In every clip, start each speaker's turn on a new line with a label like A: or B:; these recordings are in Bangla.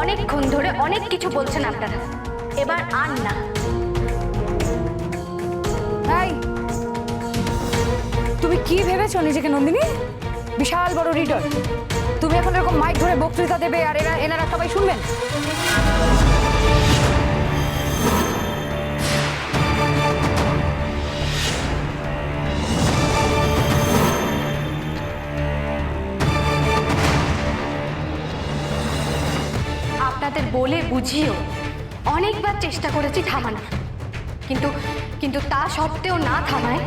A: অনেকক্ষণ ধরে অনেক কিছু বলছেন আপনারা, এবার আর না।
B: তুমি কি ভেবেছো নিজেকে নন্দিনী? বিশাল বড় রিডার তুমি, এখন এরকম মাইক ধরে বক্তৃতা দেবে আর এনারা সবাই শুনবেন?
A: আপনাদের বলে বুঝিয়েও অনেকবার চেষ্টা করেছি থামানোর, কিন্তু কিন্তু তা সত্ত্বেও না থামায়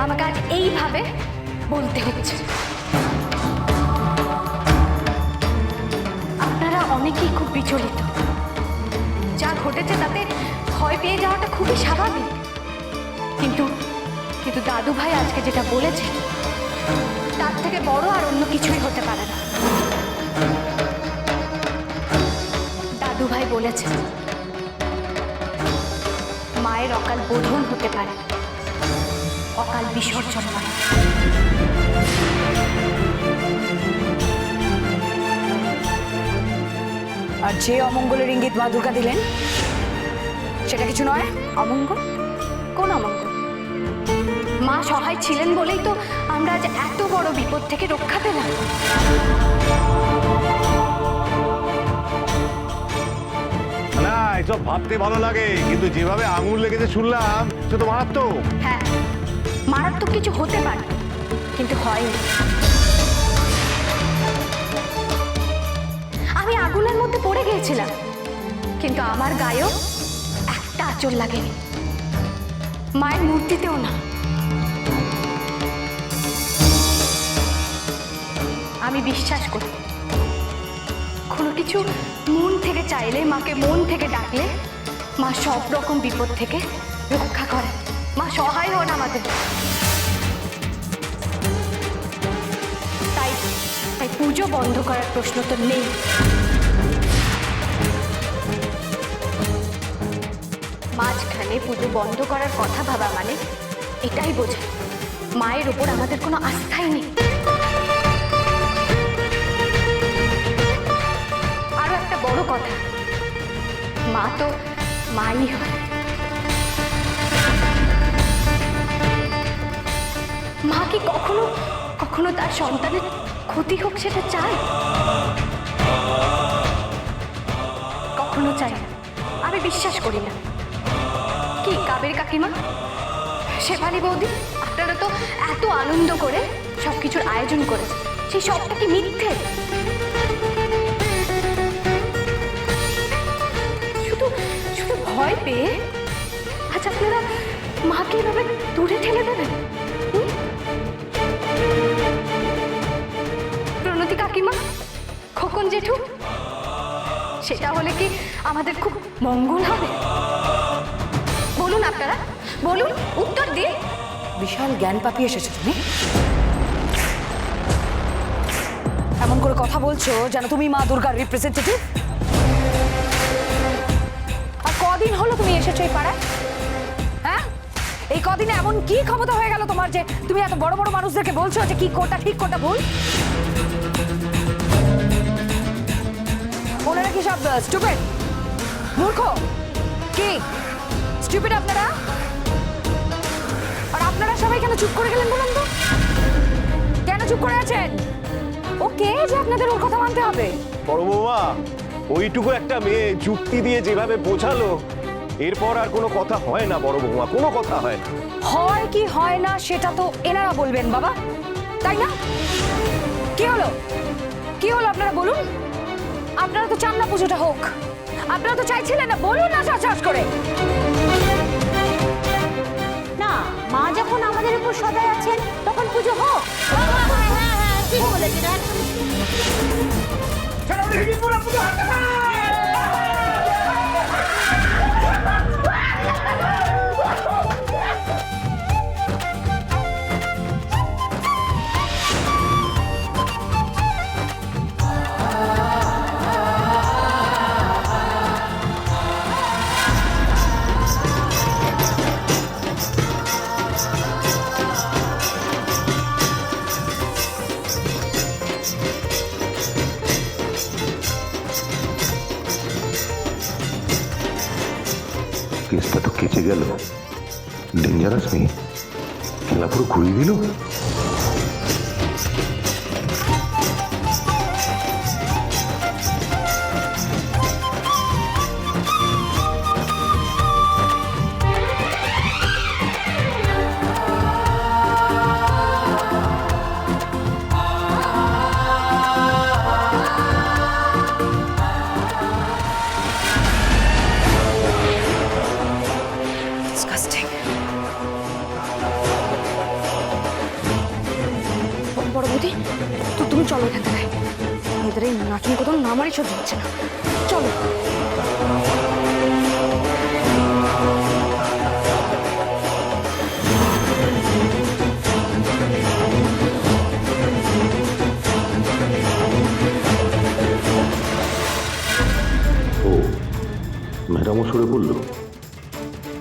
A: আমাকে আজ এইভাবে বলতে হচ্ছে। আপনারা অনেকেই খুব বিচলিত, যা ঘটেছে তাতে ভয় পেয়ে যাওয়াটা খুবই স্বাভাবিক, কিন্তু কিন্তু দাদু ভাই আজকে যেটা বলেছে তার থেকে বড় আর অন্য কিছুই হতে পারে না। দাদু ভাই বলেছে মায়ের অকাল বোধন হতে পারে, অকাল বিসর্জন নয়।
B: আর যে অমঙ্গলের ইঙ্গিত মা দুর্গা দিলেন সেটা কিছু নয়।
A: অমঙ্গল? কোন অমঙ্গল? মা সহায় ছিলেন বলেই তো আমরা আজ এত বড় বিপদ থেকে রক্ষা পেলাম।
C: না, এসব ভাবতে ভালো লাগে, কিন্তু যেভাবে আঙুল লেগেছে শুনলাম সে তো মারাত্মক।
A: হ্যাঁ, মারাত্মক কিছু হতে পারে, কিন্তু হয়নি। আমি আগুনের মধ্যে পড়ে গিয়েছিলাম, কিন্তু আমার গায়েও একটা আঁচড় লাগেনি, মায়ের মূর্তিতেও না। আমি বিশ্বাস করি কোনো কিছু মন থেকে চাইলে, মাকে মন থেকে ডাকলে মা সব রকম বিপদ থেকে রক্ষা করে। মা সহায় হন আমাদের। তাই তাই পুজো বন্ধ করার প্রশ্ন তো নেই। মাঝখানে পুজো বন্ধ করার কথা ভাবা মানে এটাই বোঝায় মায়ের উপর আমাদের কোনো আস্থাই নেই। আরো একটা বড় কথা, মা তো মাই হয়। মা কি কখনো কখনো তার সন্তানের ক্ষতি হোক সেটা চায়? কখনো চায় না, আমি বিশ্বাস করি না। কি কাবের কাকিমা, শেফালি বৌদি, আপনারা তো এত আনন্দ করে সবকিছুর আয়োজন করেছেন, সেই সবটা কি মিথ্যে? শুধু শুধু ভয় পেয়ে আজ আপনারা মাকে এভাবে দূরে ঠেলে দেবেন? প্রণতি কাকিমা, খোকন জেঠু, সেটা হলে কি আমাদের খুব মঙ্গল হবে? বলুন আপনারা, বলুন, উত্তর দিন।
B: বিশাল জ্ঞান পাপিয়ে এসেছো তুমি। এমন করে কথা বলছো যেন তুমি মা দুর্গার রিপ্রেজেন্টেটিভ। আর কদিন হলো তুমি এসেছো এই পাড়ায়? হ্যাঁ, এই কদিনে এমন কি ক্ষমতা হয়ে গেল তোমার যে তুমি এত বড় বড় মানুষদেরকে বলছো যে কি কোটা ঠিক কোটা ভুল? ওনারা কি সব স্টুপিড, মূর্খ? কি স্টুপিড আপনারা? আর আপনারা সবাই কেন চুপ করে গেলেন বলুন তো? কেন চুপ করে আছেন? ওকে, যে আপনাদের ওর কথা মানতে হবে।
C: বড় বৌমা, ওইটুকু একটা মেয়ে যুক্তি দিয়ে যেভাবে বোঝালো, এরপর আর কোনো কথা হয় না বড় বৌমা, কোনো কথা হয় না।
B: হয় কি হয় না সেটা তো এনারা বলবেন বাবা, তাই না? কি হলো, কি হলো আপনারা বলুন। আপনারা তো চান না পুজোটা হোক, আপনারা তো চাইছিলেন না, বলুন না চাষ করে।
D: না, মা যখন আমাদের উপর সদয় আছেন তখন পুজো হোক। ঠিক বলেছেন।
E: কেসটা তো কেচে গেল। ডেঞ্জারাস মেয়ে, খেলা পুরো ঘুরিয়ে দিল।
B: Disgusting. বড় বৌদি, তো তুমি চলো এখান থেকে। এদের এই নাচন কোথাও নামারই সহ্য হচ্ছে না। চলো।
E: ও, ম্যাডামও সরে পড়লো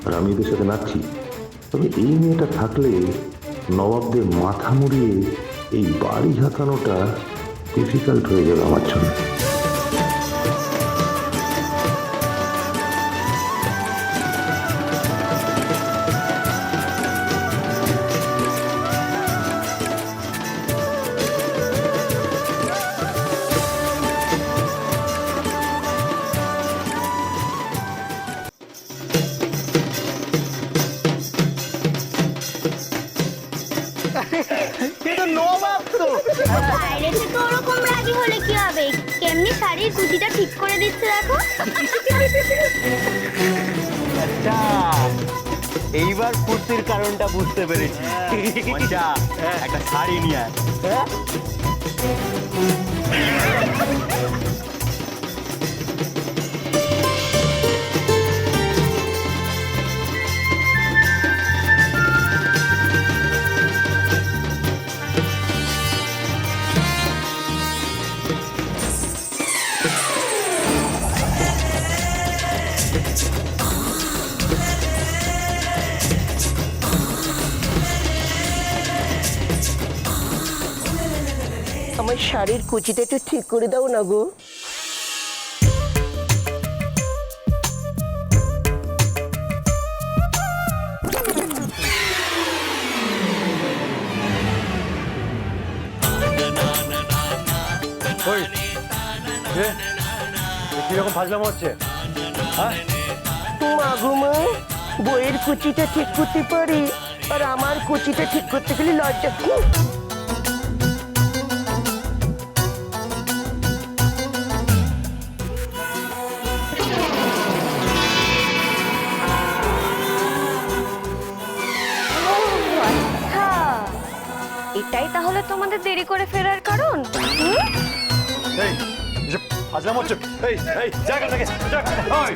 E: আর আমি এদের সাথে নাচছি। তবে এই মেয়েটা থাকলে নবাবদের মাথা মুড়িয়ে এই বাড়ি হাতানোটা ডিফিকাল্ট হয়ে যাবে আমার জন্য।
D: বাইরে থেকে ওরকম রাগি হলে কি হবে? কেমনি শাড়ির কুচিটা ঠিক করে দিচ্ছে দেখো।
F: আচ্ছা, এইবার ফুর্তির কারণটা বুঝতে পেরেছি। মঞ্চা, একটা শাড়ি নিয়ে আয়।
G: আমার শাড়ির কুচিটা একটু ঠিক করে দাও না গো।
F: কিরকম ফাজলাম হচ্ছে?
G: মা গো মা, বইয়ের কুচিটা ঠিক করতে পারি আর আমার কুচিটা ঠিক করতে গেলে লজ্জা খুব।
B: এটাই তাহলে তোমাদের দেরি করে ফেরার কারণ?
F: এই, এসব ফাজলাম হচ্ছে। এই, এই, জায়গা থেকে, জায়গা। ওই,